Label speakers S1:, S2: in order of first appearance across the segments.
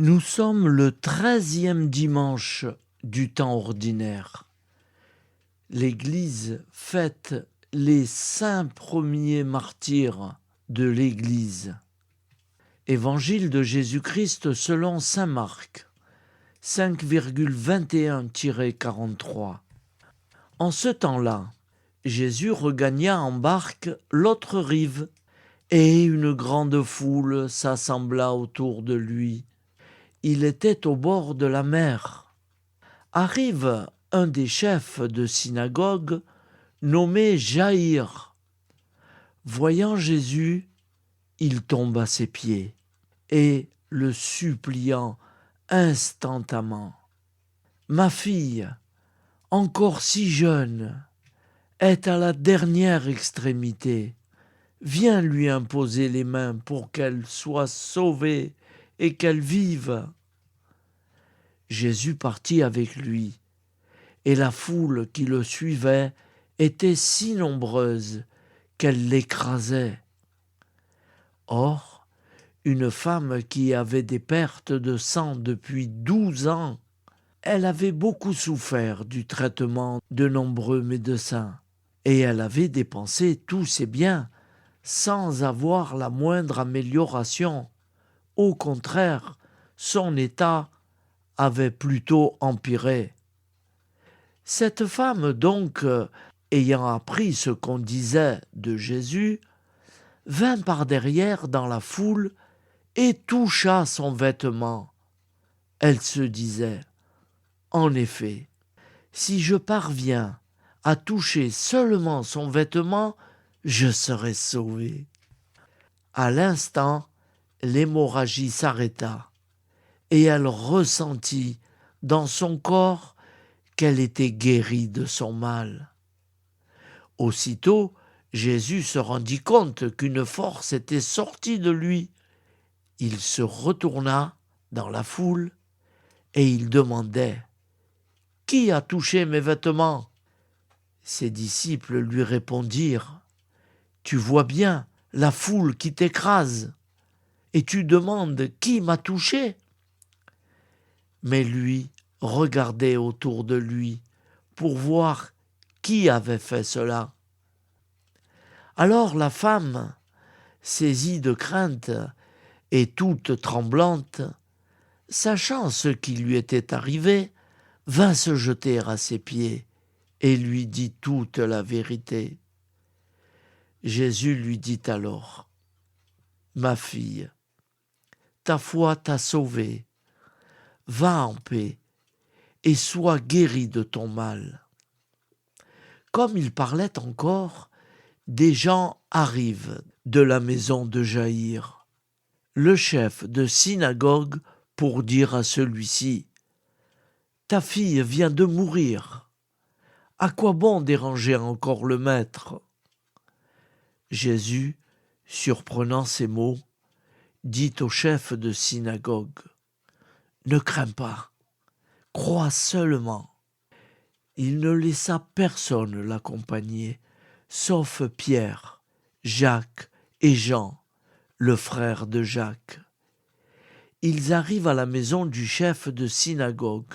S1: Nous sommes le 13e dimanche du temps ordinaire. L'Église fête les 5 premiers martyrs de l'Église. Évangile de Jésus-Christ selon saint Marc, 5,21-43. En ce temps-là, Jésus regagna en barque l'autre rive, et une grande foule s'assembla autour de lui. Il était au bord de la mer. Arrive un des chefs de synagogue, nommé Jaïr. Voyant Jésus, il tombe à ses pieds et le suppliant instantanément. « Ma fille, encore si jeune, est à la dernière extrémité. Viens lui imposer les mains pour qu'elle soit sauvée et qu'elle vive. » Jésus partit avec lui, et la foule qui le suivait était si nombreuse qu'elle l'écrasait. Or, une femme qui avait des pertes de sang depuis 12 ans, elle avait beaucoup souffert du traitement de nombreux médecins, et elle avait dépensé tous ses biens sans avoir la moindre amélioration. Au contraire, son état avait plutôt empiré. Cette femme donc, ayant appris ce qu'on disait de Jésus, vint par derrière dans la foule et toucha son vêtement. Elle se disait: « En effet, si je parviens à toucher seulement son vêtement, je serai sauvée. » À l'instant, l'hémorragie s'arrêta et elle ressentit dans son corps qu'elle était guérie de son mal. Aussitôt, Jésus se rendit compte qu'une force était sortie de lui. Il se retourna dans la foule et il demandait: « Qui a touché mes vêtements ?» Ses disciples lui répondirent: « Tu vois bien la foule qui t'écrase, et tu demandes qui m'a touché ?» Mais lui regardait autour de lui pour voir qui avait fait cela. Alors la femme, saisie de crainte et toute tremblante, sachant ce qui lui était arrivé, vint se jeter à ses pieds et lui dit toute la vérité. Jésus lui dit alors: « Ma fille, ta foi t'a sauvée. Va en paix et sois guérie de ton mal. » Comme il parlait encore, des gens arrivent de la maison de Jaïr, le chef de synagogue, pour dire à celui-ci: « Ta fille vient de mourir. À quoi bon déranger encore le maître ?» Jésus, surprenant ces mots, dit au chef de synagogue: « Ne crains pas, crois seulement. » Il ne laissa personne l'accompagner, sauf Pierre, Jacques et Jean, le frère de Jacques. Ils arrivent à la maison du chef de synagogue.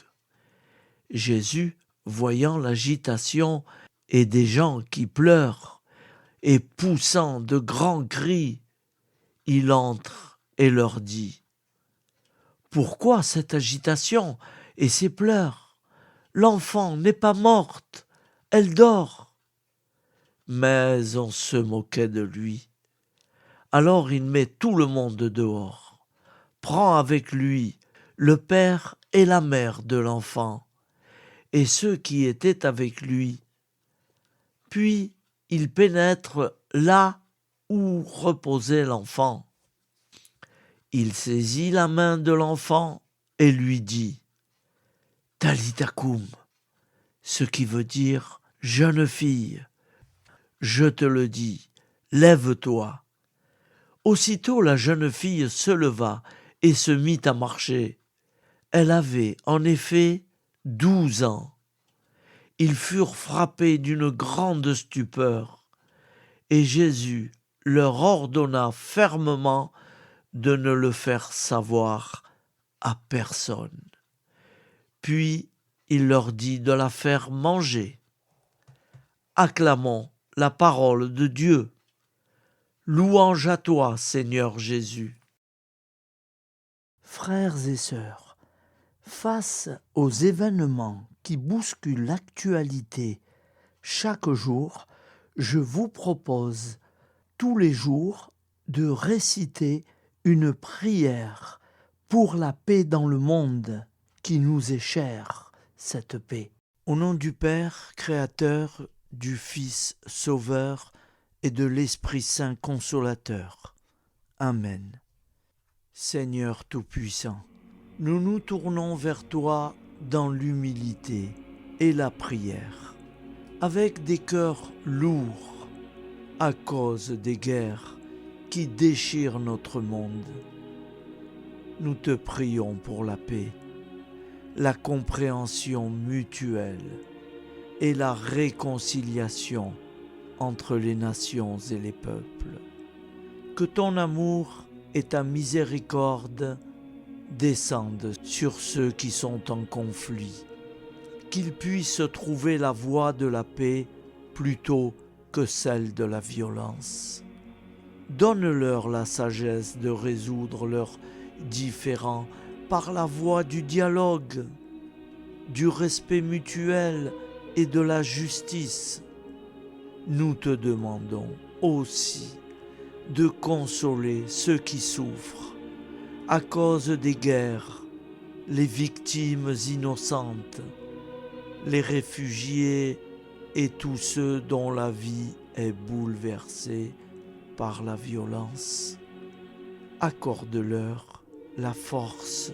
S1: Jésus, voyant l'agitation et des gens qui pleurent et poussant de grands cris, il entre et leur dit: « Pourquoi cette agitation et ces pleurs? L'enfant n'est pas morte, elle dort. » Mais on se moquait de lui. Alors il met tout le monde dehors, prend avec lui le père et la mère de l'enfant, et ceux qui étaient avec lui. Puis il pénètre là où reposait l'enfant. Il saisit la main de l'enfant et lui dit: « Talita koum », ce qui veut dire: « Jeune fille, je te le dis, lève-toi. » Aussitôt la jeune fille se leva et se mit à marcher. Elle avait en effet 12 ans. Ils furent frappés d'une grande stupeur, et Jésus leur ordonna fermement de ne le faire savoir à personne. Puis il leur dit de la faire manger. Acclamons la parole de Dieu. Louange à toi, Seigneur Jésus.
S2: Frères et sœurs, face aux événements qui bousculent l'actualité chaque jour, je vous propose tous les jours de réciter une prière pour la paix dans le monde qui nous est chère, cette paix. Au nom du Père, Créateur, du Fils, Sauveur et de l'Esprit Saint Consolateur. Amen. Seigneur Tout-Puissant, nous nous tournons vers toi dans l'humilité et la prière, avec des cœurs lourds à cause des guerres qui déchirent notre monde. Nous te prions pour la paix, la compréhension mutuelle et la réconciliation entre les nations et les peuples. Que ton amour et ta miséricorde descendent sur ceux qui sont en conflit, qu'ils puissent trouver la voie de la paix plutôt que celle de la violence. Donne-leur la sagesse de résoudre leurs différends par la voie du dialogue, du respect mutuel et de la justice. Nous te demandons aussi de consoler ceux qui souffrent à cause des guerres, les victimes innocentes, les réfugiés et tous ceux dont la vie est bouleversée par la violence. Accorde-leur la force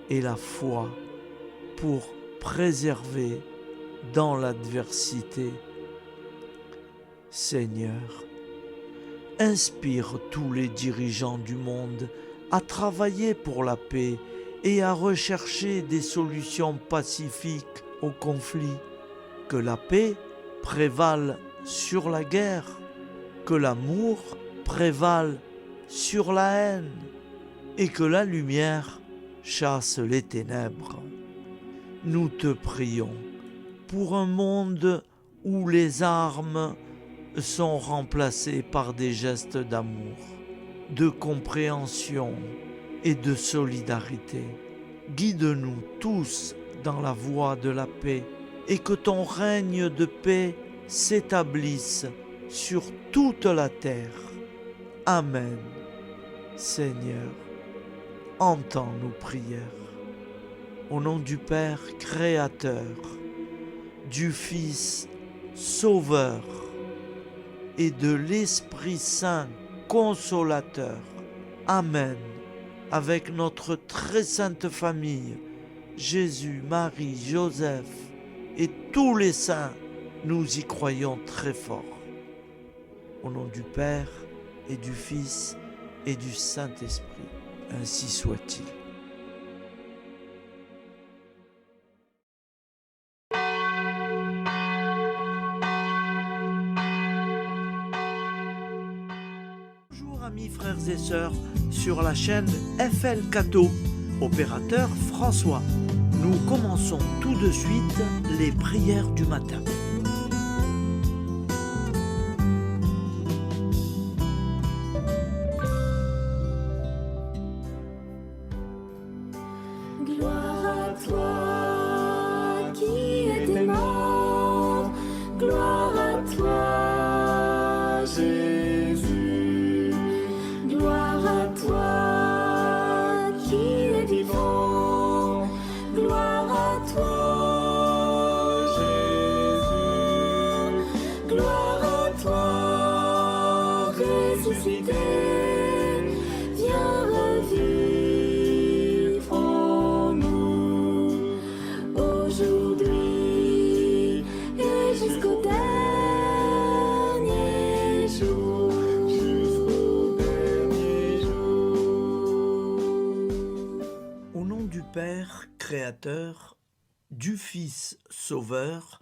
S2: et la foi pour préserver dans l'adversité. Seigneur, inspire tous les dirigeants du monde à travailler pour la paix et à rechercher des solutions pacifiques aux conflits. Que la paix prévale sur la guerre, que l'amour prévale sur la haine et que la lumière chasse les ténèbres. Nous te prions pour un monde où les armes sont remplacées par des gestes d'amour, de compréhension et de solidarité. Guide-nous tous dans la voie de la paix et que ton règne de paix s'établisse sur toute la terre. Amen. Seigneur, entends nos prières. Au nom du Père Créateur, du Fils Sauveur et de l'Esprit Saint Consolateur. Amen. Avec notre très sainte famille, Jésus, Marie, Joseph et tous les saints, nous y croyons très fort. Au nom du Père et du Fils et du Saint-Esprit, ainsi soit-il. Bonjour amis frères et sœurs sur la chaîne FL Cato, opérateur François. Nous commençons tout de suite les prières du matin.
S3: Gloire à toi qui étais mort, gloire à toi Jésus, gloire à toi qui es vivant, gloire à toi Jésus, gloire à toi ressuscité, viens revivre en nous aujourd'hui et jusqu'au dernier jour. Jusqu'au dernier jour.
S1: Au nom du Père Créateur, du Fils Sauveur,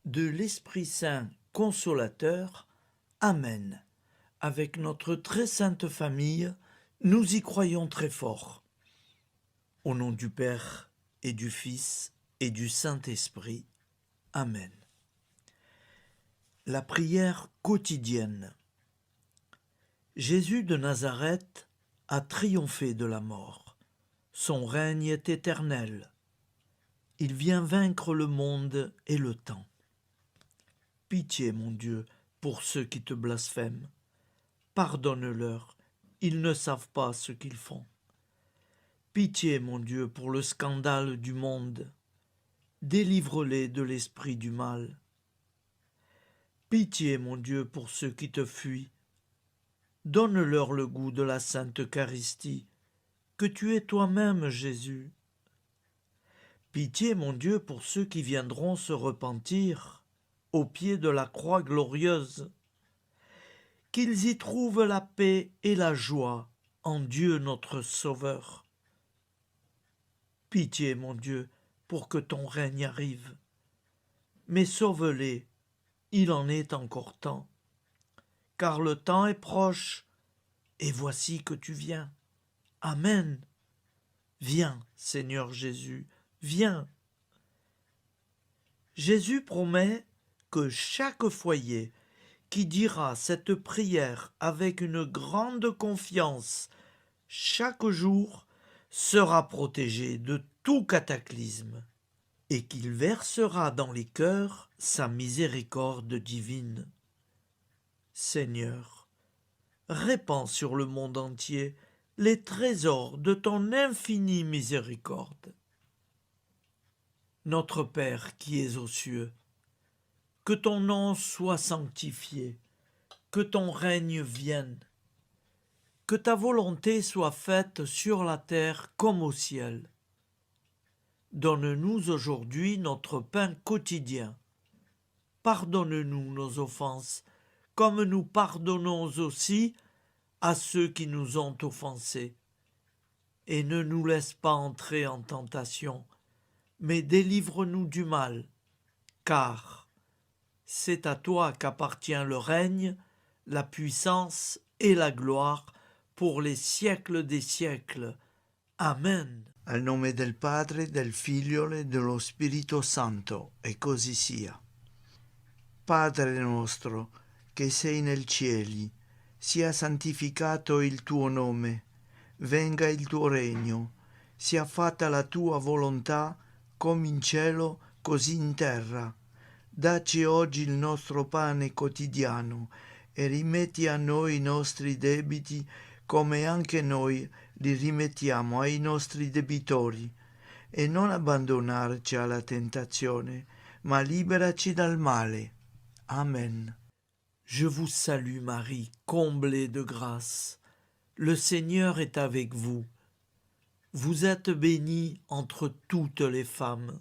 S1: de l'Esprit Saint Consolateur. Amen. Avec notre très sainte famille, nous y croyons très fort.
S2: Au nom du Père et du Fils et du Saint-Esprit. Amen. La prière quotidienne. Jésus de Nazareth a triomphé de la mort. Son règne est éternel. Il vient vaincre le monde et le temps. Pitié, mon Dieu, pour ceux qui te blasphèment. Pardonne-leur, ils ne savent pas ce qu'ils font. Pitié, mon Dieu, pour le scandale du monde. Délivre-les de l'esprit du mal. Pitié, mon Dieu, pour ceux qui te fuient. Donne-leur le goût de la Sainte Eucharistie, que tu es toi-même, Jésus. Pitié, mon Dieu, pour ceux qui viendront se repentir au pied de la croix glorieuse, qu'ils y trouvent la paix et la joie en Dieu notre Sauveur. Pitié, mon Dieu, pour que ton règne arrive. Mais sauve-les, il en est encore temps, car le temps est proche, et voici que tu viens. Amen. Viens, Seigneur Jésus, viens. Jésus promet que chaque foyer qui dira cette prière avec une grande confiance chaque jour sera protégé de tout cataclysme et qu'il versera dans les cœurs sa miséricorde divine. Seigneur, répands sur le monde entier les trésors de ton infinie miséricorde. Notre Père qui es aux cieux, que ton nom soit sanctifié, que ton règne vienne, que ta volonté soit faite sur la terre comme au ciel. Donne-nous aujourd'hui notre pain quotidien. Pardonne-nous nos offenses, comme nous pardonnons aussi à ceux qui nous ont offensés. Et ne nous laisse pas entrer en tentation, mais délivre-nous du mal, car c'est à toi qu'appartient le règne, la puissance et la gloire pour les siècles des siècles. Amen.
S1: Al nome del Padre, del Figlio e dello Spirito Santo, e così sia. Padre nostro, che sei nel cieli, sia santificato il tuo nome, venga il tuo regno, sia fatta la tua volontà, come in cielo, così in terra. Dacci oggi il nostro pane quotidiano e rimetti a noi i nostri debiti come anche noi li rimettiamo ai nostri debitori, e non abbandonarci alla tentazione, ma liberaci dal male. Amen.
S2: Je vous salue Marie, comblée de grâce. Le Seigneur est avec vous. Vous êtes bénie entre toutes les femmes,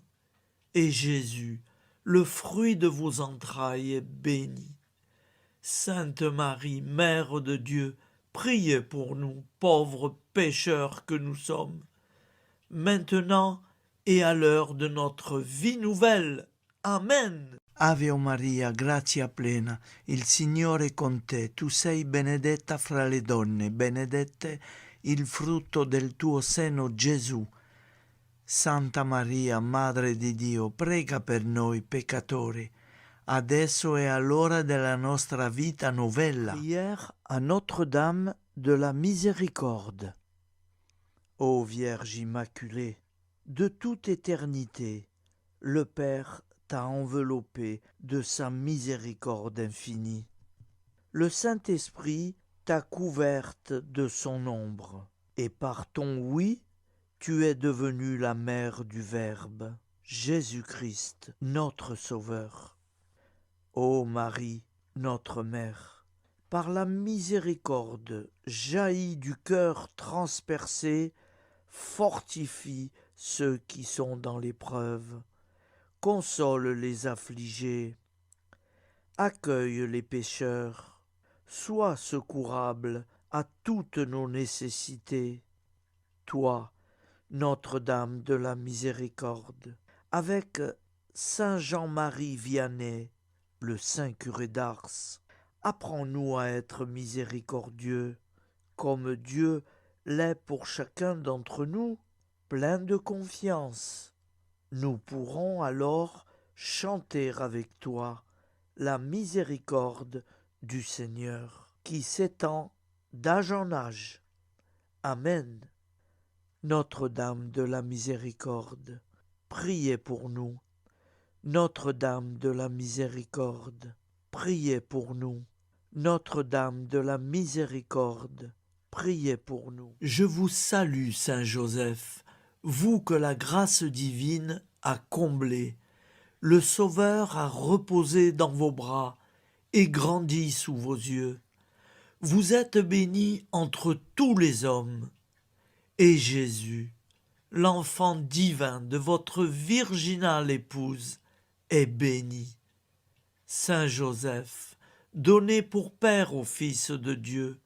S2: et Jésus, le fruit de vos entrailles, est béni. Sainte Marie, Mère de Dieu, priez pour nous, pauvres pécheurs que nous sommes, maintenant et à l'heure de notre vie nouvelle. Amen.
S1: Ave Maria, grazia plena, il Signore è con te, tu sei benedetta fra le donne, benedetto il frutto del tuo seno, Gesù. Santa Maria, Madre di Dio, prega per noi peccatori, adesso e all'ora della nostra vita novella.
S2: Prière à Notre-Dame de la Miséricorde. Ô Vierge Immaculée, de toute éternité, le Père t'a enveloppé de sa miséricorde infinie. Le Saint-Esprit t'a couverte de son ombre, et par ton oui, tu es devenue la mère du Verbe, Jésus-Christ, notre Sauveur. Ô Marie, notre Mère, par la miséricorde jaillie du cœur transpercé, fortifie ceux qui sont dans l'épreuve, console les affligés, accueille les pécheurs, sois secourable à toutes nos nécessités. Toi, Notre-Dame de la Miséricorde, avec Saint Jean-Marie Vianney, le saint curé d'Ars, apprends-nous à être miséricordieux, comme Dieu l'est pour chacun d'entre nous. plein de confiance. Nous pourrons alors chanter avec toi la miséricorde du Seigneur qui s'étend d'âge en âge. Amen. Notre-Dame de la Miséricorde, priez pour nous. Notre-Dame de la Miséricorde, priez pour nous. Notre-Dame de la Miséricorde, priez pour nous. Je vous salue, Saint Joseph, vous que la grâce divine a comblé. Le Sauveur a reposé dans vos bras et grandi sous vos yeux. Vous êtes bénie entre tous les hommes. Et Jésus, l'enfant divin de votre virginale épouse, est béni. Saint Joseph, donné pour Père au Fils de Dieu,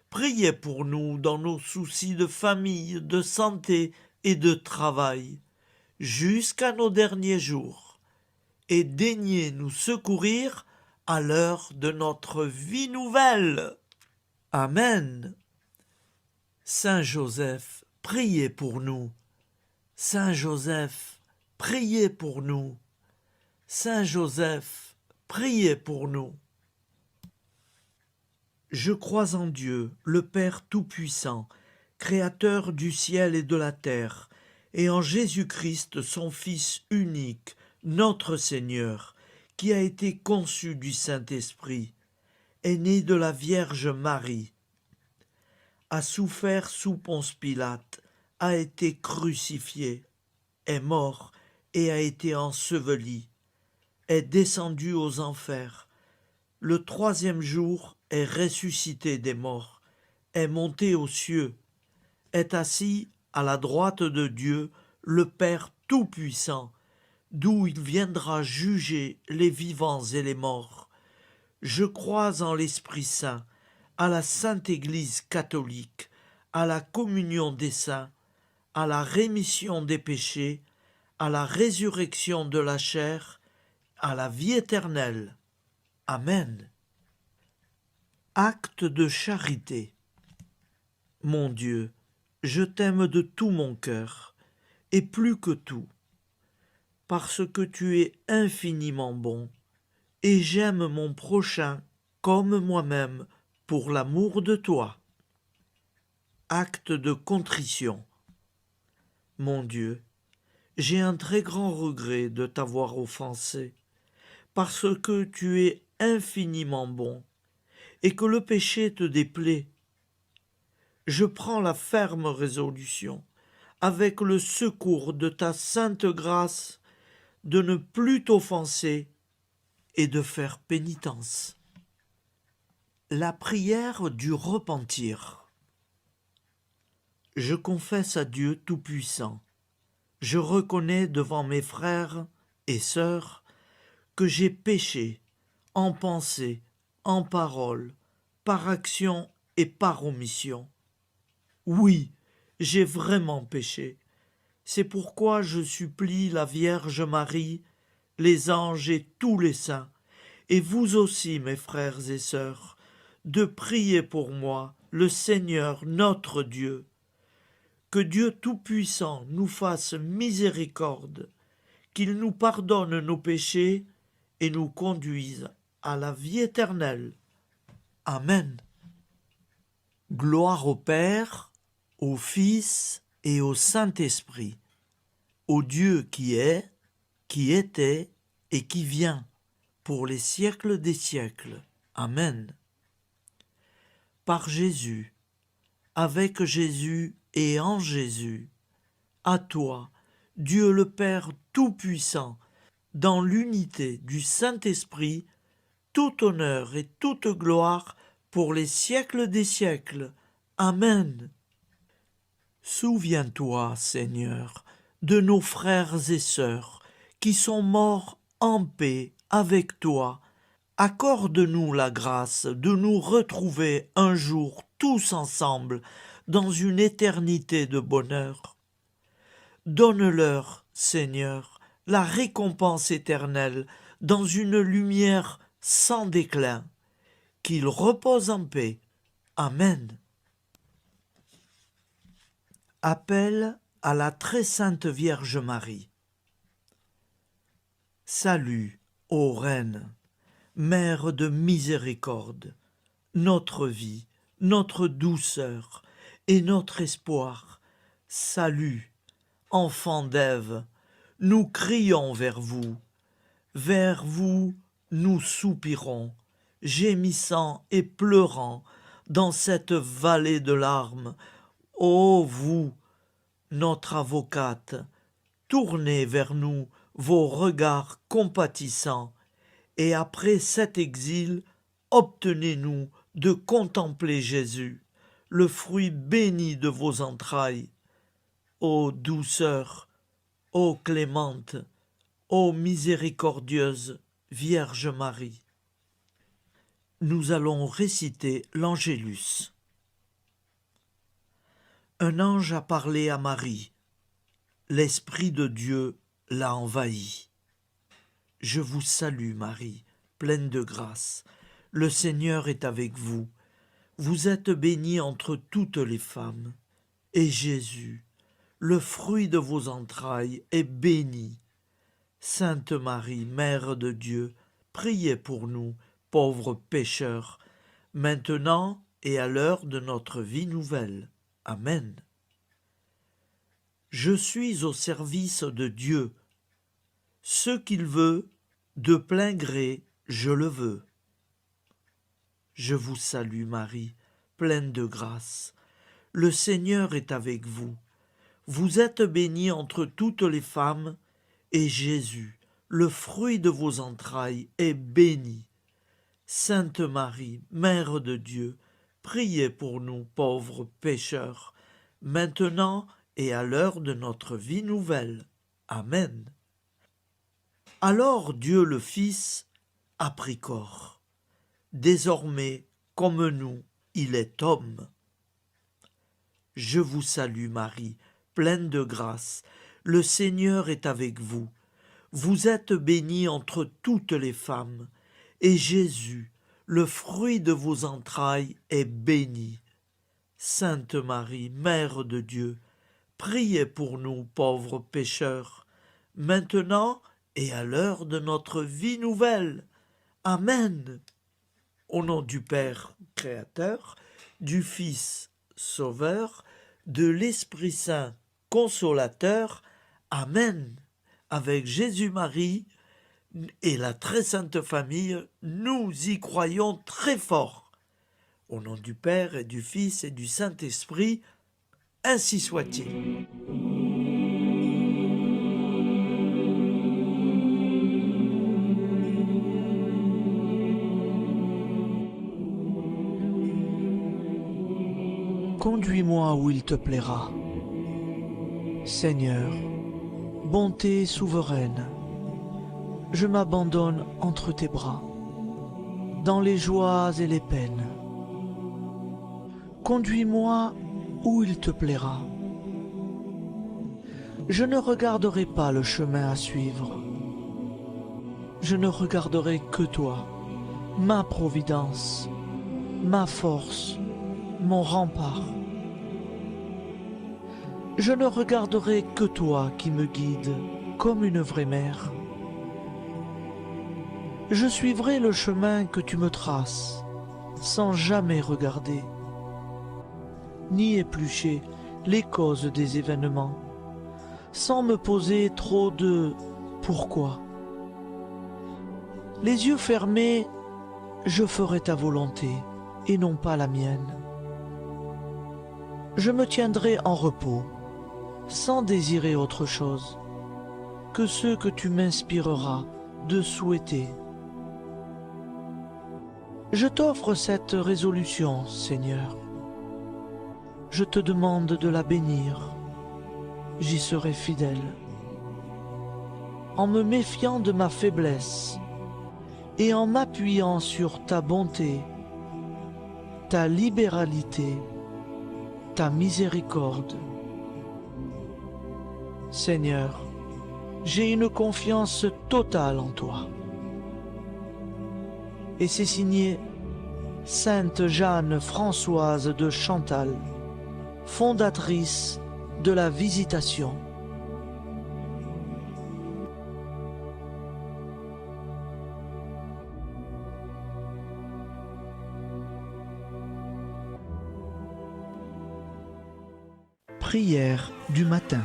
S2: priez pour nous dans nos soucis de famille, de santé et de travail, jusqu'à nos derniers jours, et daignez nous secourir à l'heure de notre vie nouvelle. Amen. Saint Joseph, priez pour nous. Saint Joseph, priez pour nous. Saint Joseph, priez pour nous. Je crois en Dieu, le Père Tout-Puissant, Créateur du ciel et de la terre, et en Jésus-Christ, son Fils unique, notre Seigneur, qui a été conçu du Saint-Esprit, est né de la Vierge Marie, a souffert sous Ponce Pilate, a été crucifié, est mort et a été enseveli, est descendu aux enfers, le troisième jour est ressuscité des morts, est monté aux cieux, est assis à la droite de Dieu, le Père Tout-Puissant, d'où il viendra juger les vivants et les morts. Je crois en l'Esprit Saint, à la Sainte Église catholique, à la communion des saints, à la rémission des péchés, à la résurrection de la chair, à la vie éternelle. Amen. Acte de charité. Mon Dieu, je t'aime de tout mon cœur, et plus que tout, parce que tu es infiniment bon, et j'aime mon prochain comme moi-même, pour l'amour de toi. Acte de contrition. Mon Dieu, j'ai un très grand regret de t'avoir offensé, parce que tu es infiniment bon, et que le péché te déplaît. Je prends la ferme résolution, avec le secours de ta sainte grâce, de ne plus t'offenser et de faire pénitence. La prière du repentir. Je confesse à Dieu Tout-Puissant, je reconnais devant mes frères et sœurs que j'ai péché en pensée, en parole, par action et par omission. Oui, j'ai vraiment péché. C'est pourquoi je supplie la Vierge Marie, les anges et tous les saints, et vous aussi, mes frères et sœurs, de prier pour moi, le Seigneur notre Dieu. Que Dieu Tout-Puissant nous fasse miséricorde, qu'il nous pardonne nos péchés et nous conduise à la vie éternelle. Amen. Gloire au Père, au Fils et au Saint-Esprit, au Dieu qui est, qui était et qui vient, pour les siècles des siècles. Amen. Par Jésus, avec Jésus et en Jésus, à toi, Dieu le Père Tout-Puissant, dans l'unité du Saint-Esprit, tout honneur et toute gloire pour les siècles des siècles. Amen. Souviens-toi, Seigneur, de nos frères et sœurs qui sont morts en paix avec toi. Accorde-nous la grâce de nous retrouver un jour tous ensemble dans une éternité de bonheur. Donne-leur, Seigneur, la récompense éternelle dans une lumière sans déclin. Qu'ils reposent en paix. Amen. Appel à la très sainte Vierge Marie. Salut, ô Reine, Mère de miséricorde, notre vie, notre douceur et notre espoir. Salut, enfant d'Ève, nous crions vers vous nous soupirons, gémissant et pleurant dans cette vallée de larmes. Ô vous, notre avocate, tournez vers nous vos regards compatissants, et après cet exil, obtenez-nous de contempler Jésus, le fruit béni de vos entrailles. Ô douceur, ô clémente, ô miséricordieuse Vierge Marie. Nous allons réciter l'Angélus. Un ange a parlé à Marie. L'Esprit de Dieu l'a envahie. Je vous salue Marie, pleine de grâce. Le Seigneur est avec vous. Vous êtes bénie entre toutes les femmes. Et Jésus, le fruit de vos entrailles, est béni. Sainte Marie, Mère de Dieu, priez pour nous, pauvres pécheurs, maintenant et à l'heure de notre vie nouvelle. Amen. Je suis au service de Dieu. Ce qu'il veut, de plein gré, je le veux. Je vous salue Marie, pleine de grâce. Le Seigneur est avec vous. Vous êtes bénie entre toutes les femmes, et Jésus, le fruit de vos entrailles, est béni. Sainte Marie, Mère de Dieu, priez pour nous pauvres pécheurs, maintenant et à l'heure de notre vie nouvelle. Amen. Alors Dieu le Fils a pris corps. Désormais, comme nous, il est homme. Je vous salue Marie, pleine de grâce. Le Seigneur est avec vous. Vous êtes bénie entre toutes les femmes, et Jésus, le fruit de vos entrailles, est béni. Sainte Marie, Mère de Dieu, priez pour nous pauvres pécheurs, maintenant et à l'heure de notre vie nouvelle. Amen. Au nom du Père Créateur, du Fils Sauveur, de l'Esprit Saint Consolateur. Amen. Avec Jésus-Marie et la très sainte famille, nous y croyons très fort. Au nom du Père et du Fils et du Saint-Esprit, ainsi soit-il.
S1: Conduis-moi où il te plaira. Seigneur, bonté souveraine, je m'abandonne entre tes bras, dans les joies et les peines. Conduis-moi où il te plaira. Je ne regarderai pas le chemin à suivre. Je ne regarderai que toi, ma providence, ma force, mon rempart. Je ne regarderai que toi qui me guides comme une vraie mère. Je suivrai le chemin que tu me traces, sans jamais regarder, ni éplucher les causes des événements, sans me poser trop de « pourquoi ». Les yeux fermés, je ferai ta volonté et non pas la mienne. Je me tiendrai en repos, sans désirer autre chose que ce que tu m'inspireras de souhaiter. Je t'offre cette résolution, Seigneur. Je te demande de la bénir. J'y serai fidèle. En me méfiant de ma faiblesse et en m'appuyant sur ta bonté, ta libéralité, ta miséricorde. Seigneur, j'ai une confiance totale en toi. Et c'est signé Sainte Jeanne Françoise de Chantal, fondatrice
S2: de la Visitation. Prière du matin.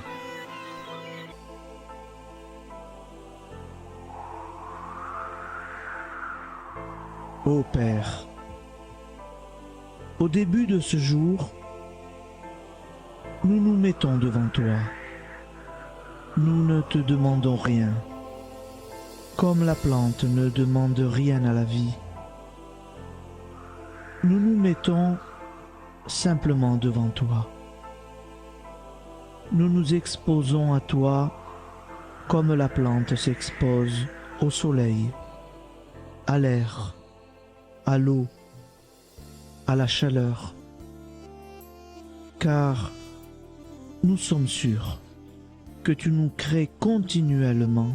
S2: Ô Père, au début de ce jour, nous nous mettons devant toi. Nous ne te demandons rien, comme la plante ne demande rien à la vie. Nous nous mettons simplement devant toi. Nous nous exposons à toi comme la plante s'expose au soleil, à l'air, à l'eau, à la chaleur. Car nous sommes sûrs que tu nous crées continuellement.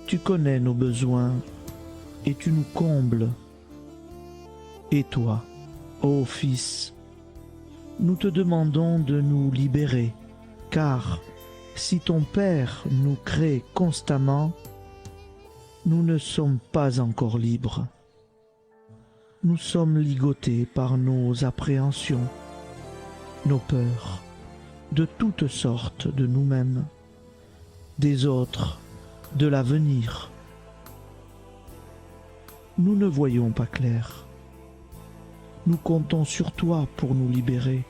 S2: Tu connais nos besoins et tu nous combles. Et toi, ô Fils, nous te demandons de nous libérer, car si ton Père nous crée constamment, nous ne sommes pas encore libres. Nous sommes ligotés par nos appréhensions, nos peurs, de toutes sortes de nous-mêmes, des autres, de l'avenir. Nous ne voyons pas clair. Nous comptons sur toi pour nous libérer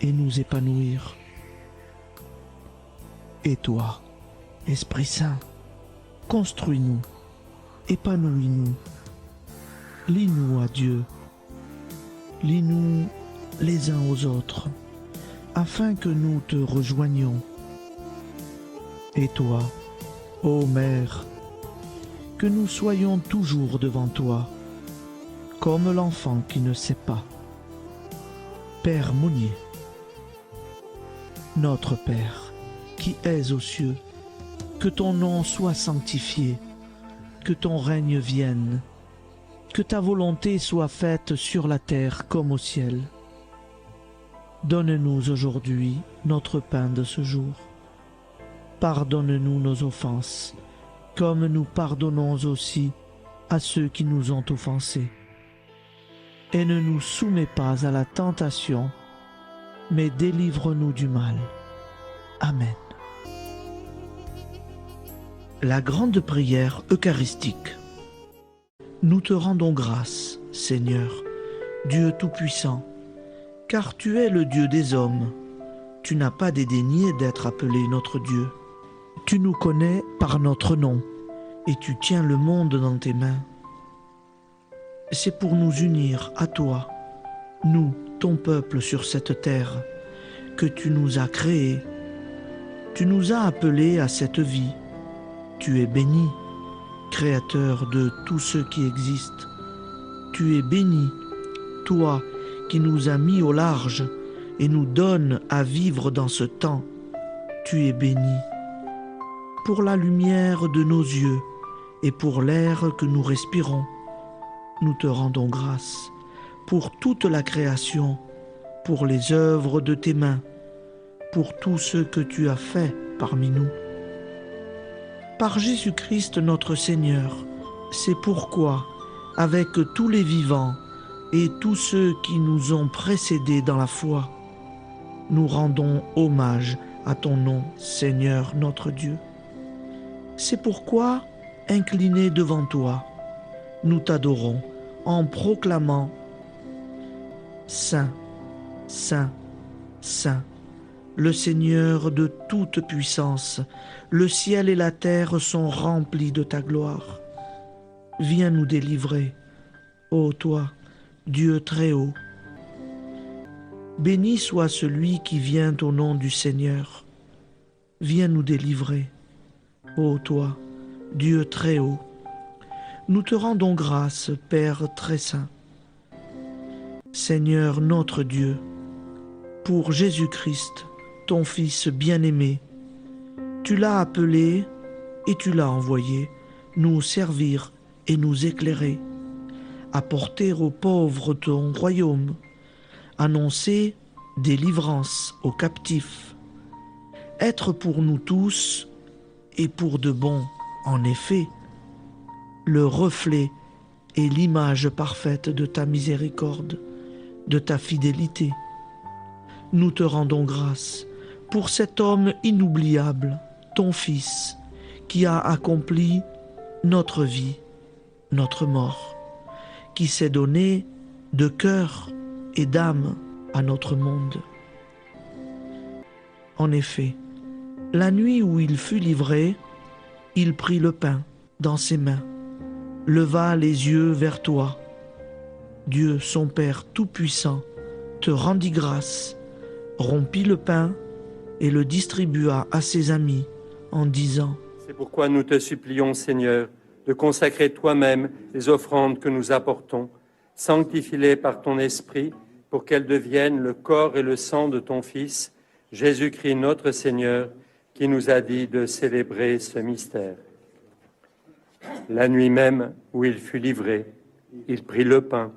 S2: et nous épanouir. Et toi, Esprit Saint, construis-nous, épanouis-nous, lie-nous à Dieu, lie-nous les uns aux autres, afin que nous te rejoignions. Et toi, ô Mère, que nous soyons toujours devant toi, comme l'enfant qui ne sait pas. Père Mounier, notre Père, qui es aux cieux, que ton nom soit sanctifié, que ton règne vienne, que ta volonté soit faite sur la terre comme au ciel. Donne-nous aujourd'hui notre pain de ce jour. Pardonne-nous nos offenses, comme nous pardonnons aussi à ceux qui nous ont offensés. Et ne nous soumets pas à la tentation, mais délivre-nous du mal. Amen. La grande prière eucharistique. Nous te rendons grâce, Seigneur, Dieu Tout-Puissant, car tu es le Dieu des hommes. Tu n'as pas dédaigné d'être appelé notre Dieu. Tu nous connais par notre nom, et tu tiens le monde dans tes mains. C'est pour nous unir à toi, nous, ton peuple sur cette terre, que tu nous as créés. Tu nous as appelés à cette vie. Tu es béni, Créateur de tout ce qui existe. Tu es béni, toi qui nous as mis au large et nous donnes à vivre dans ce temps. Tu es béni. Pour la lumière de nos yeux et pour l'air que nous respirons, nous te rendons grâce. Pour toute la création, pour les œuvres de tes mains, pour tout ce que tu as fait parmi nous. Par Jésus-Christ notre Seigneur, c'est pourquoi, avec tous les vivants et tous ceux qui nous ont précédés dans la foi, nous rendons hommage à ton nom, Seigneur notre Dieu. C'est pourquoi, inclinés devant toi, nous t'adorons en proclamant « Saint, Saint, Saint ». Le Seigneur de toute puissance, le ciel et la terre sont remplis de ta gloire. Viens nous délivrer, ô toi, Dieu très haut. Béni soit celui qui vient au nom du Seigneur. Viens nous délivrer, ô toi, Dieu très haut. Nous te rendons grâce, Père très saint. Seigneur notre Dieu, pour Jésus-Christ, ton Fils bien-aimé, tu l'as appelé et tu l'as envoyé nous servir et nous éclairer, apporter aux pauvres ton royaume, annoncer délivrance aux captifs. Être pour nous tous, et pour de bon, en effet, le reflet et l'image parfaite de ta miséricorde, de ta fidélité. Nous te rendons grâce pour cet homme inoubliable, ton Fils, qui a accompli notre vie, notre mort, qui s'est donné de cœur et d'âme à notre monde. En effet, la nuit où il fut livré, il prit le pain dans ses mains, leva les yeux vers toi. Dieu, son Père Tout-Puissant, te rendit grâce, rompit le pain et le distribua à ses amis en disant :
S4: C'est pourquoi nous te supplions, Seigneur, de consacrer toi-même les offrandes que nous apportons. Sanctifie-les par ton Esprit pour qu'elles deviennent le corps et le sang de ton Fils, Jésus-Christ notre Seigneur, qui nous a dit de célébrer ce mystère. La nuit même où il fut livré, il prit le pain.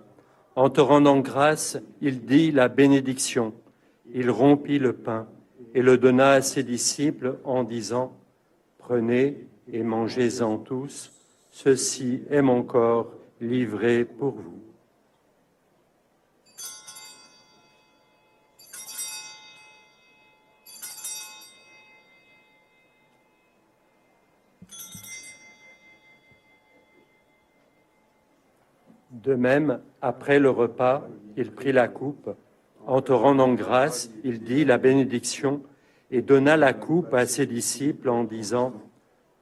S4: En te rendant grâce, il dit la bénédiction. Il rompit le pain et le donna à ses disciples en disant : Prenez et mangez-en tous, ceci est mon corps livré pour vous. De même, après le repas, il prit la coupe. En te rendant grâce, il dit la bénédiction et donna la coupe à ses disciples en disant :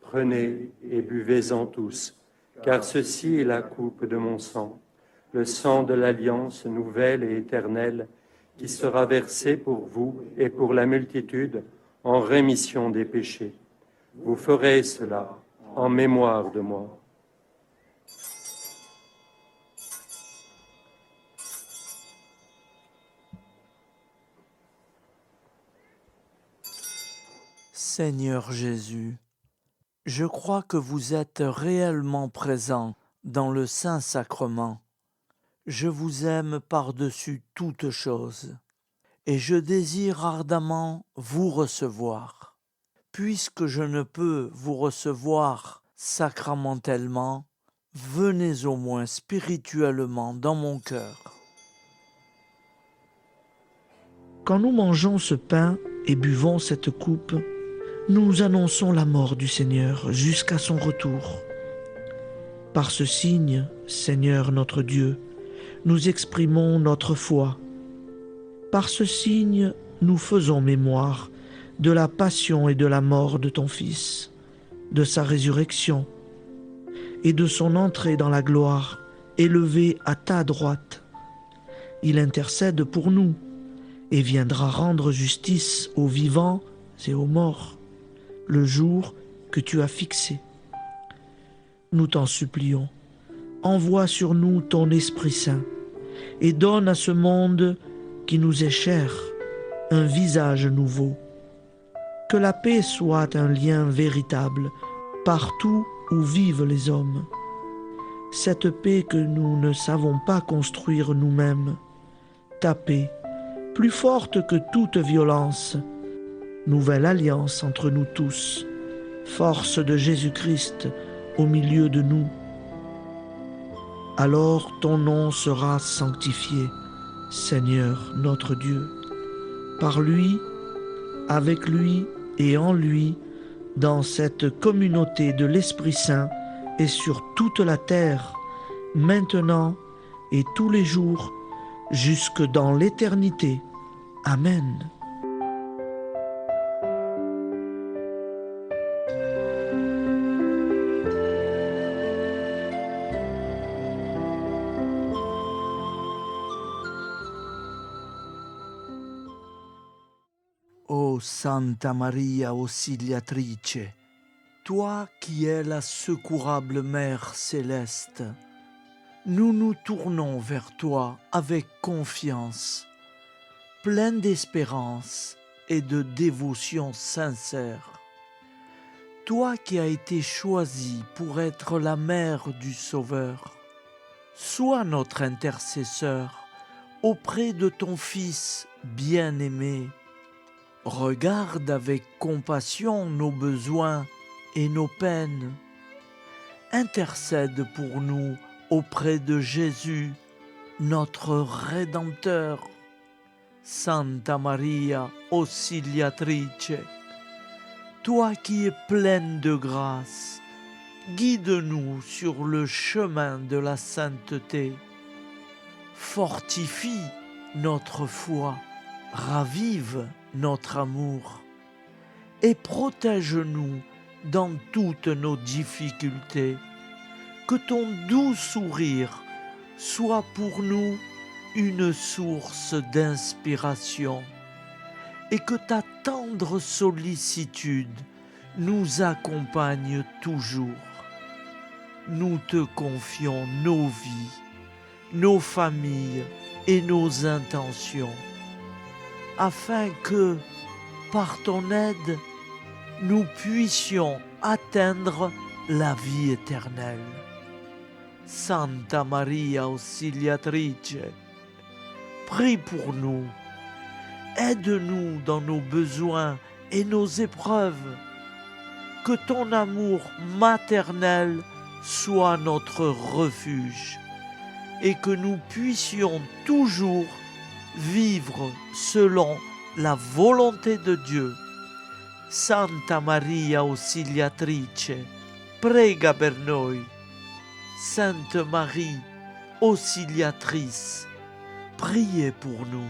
S4: Prenez et buvez-en tous, car ceci est la coupe de mon sang, le sang de l'alliance nouvelle et éternelle, qui sera versé pour vous et pour la multitude en rémission des péchés. Vous ferez cela en mémoire de moi.
S2: Seigneur Jésus, je crois que vous êtes réellement présent dans le Saint-Sacrement. Je vous aime par-dessus toute chose et je désire ardemment vous recevoir. Puisque je ne peux vous recevoir sacramentellement, venez au moins spirituellement dans mon cœur. Quand nous mangeons ce pain et buvons cette coupe, nous annonçons la mort du Seigneur jusqu'à son retour. Par ce signe, Seigneur notre Dieu, nous exprimons notre foi. Par ce signe, nous faisons mémoire de la passion et de la mort de ton Fils, de sa résurrection et de son entrée dans la gloire, élevé à ta droite. Il intercède pour nous et viendra rendre justice aux vivants et aux morts, le jour que tu as fixé. Nous t'en supplions, envoie sur nous ton Esprit Saint et donne à ce monde qui nous est cher un visage nouveau. Que la paix soit un lien véritable partout où vivent les hommes. Cette paix que nous ne savons pas construire nous-mêmes, ta paix, plus forte que toute violence, nouvelle alliance entre nous tous, force de Jésus-Christ au milieu de nous. Alors ton nom sera sanctifié, Seigneur notre Dieu. Par lui, avec lui et en lui, dans cette communauté de l'Esprit Saint et sur toute la terre, maintenant et tous les jours, jusque dans l'éternité. Amen. Ô Santa Maria Auxiliatrice, toi qui es la secourable Mère céleste, nous nous tournons vers toi avec confiance, plein d'espérance et de dévotion sincère. Toi qui as été choisie pour être la mère du Sauveur, sois notre intercesseur auprès de ton Fils bien-aimé. Regarde avec compassion nos besoins et nos peines. Intercède pour nous auprès de Jésus, notre Rédempteur. Santa Maria Auxiliatrice, toi qui es pleine de grâce, guide-nous sur le chemin de la sainteté. Fortifie notre foi, ravive notre amour et protège-nous dans toutes nos difficultés. Que ton doux sourire soit pour nous une source d'inspiration et que ta tendre sollicitude nous accompagne toujours. Nous te confions nos vies, nos familles et nos intentions, afin que, par ton aide, nous puissions atteindre la vie éternelle. Santa Maria Auxiliatrice, prie pour nous, aide-nous dans nos besoins et nos épreuves, que ton amour maternel soit notre refuge et que nous puissions toujours vivre selon la volonté de Dieu. Santa Maria Auxiliatrice, prega per noi. Sainte Marie, Auxiliatrice, priez pour nous.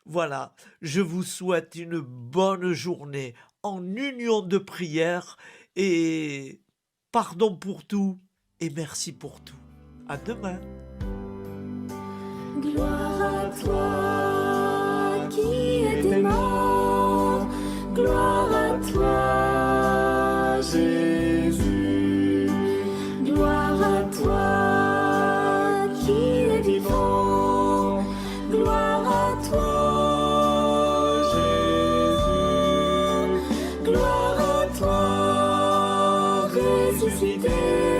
S2: Voilà, je vous souhaite une bonne journée en union de prière et pardon pour tout et merci pour tout. À demain.
S3: Gloire à toi qui es mort, gloire à toi Jésus, gloire à toi qui es vivant, gloire à toi Jésus, gloire à toi ressuscité.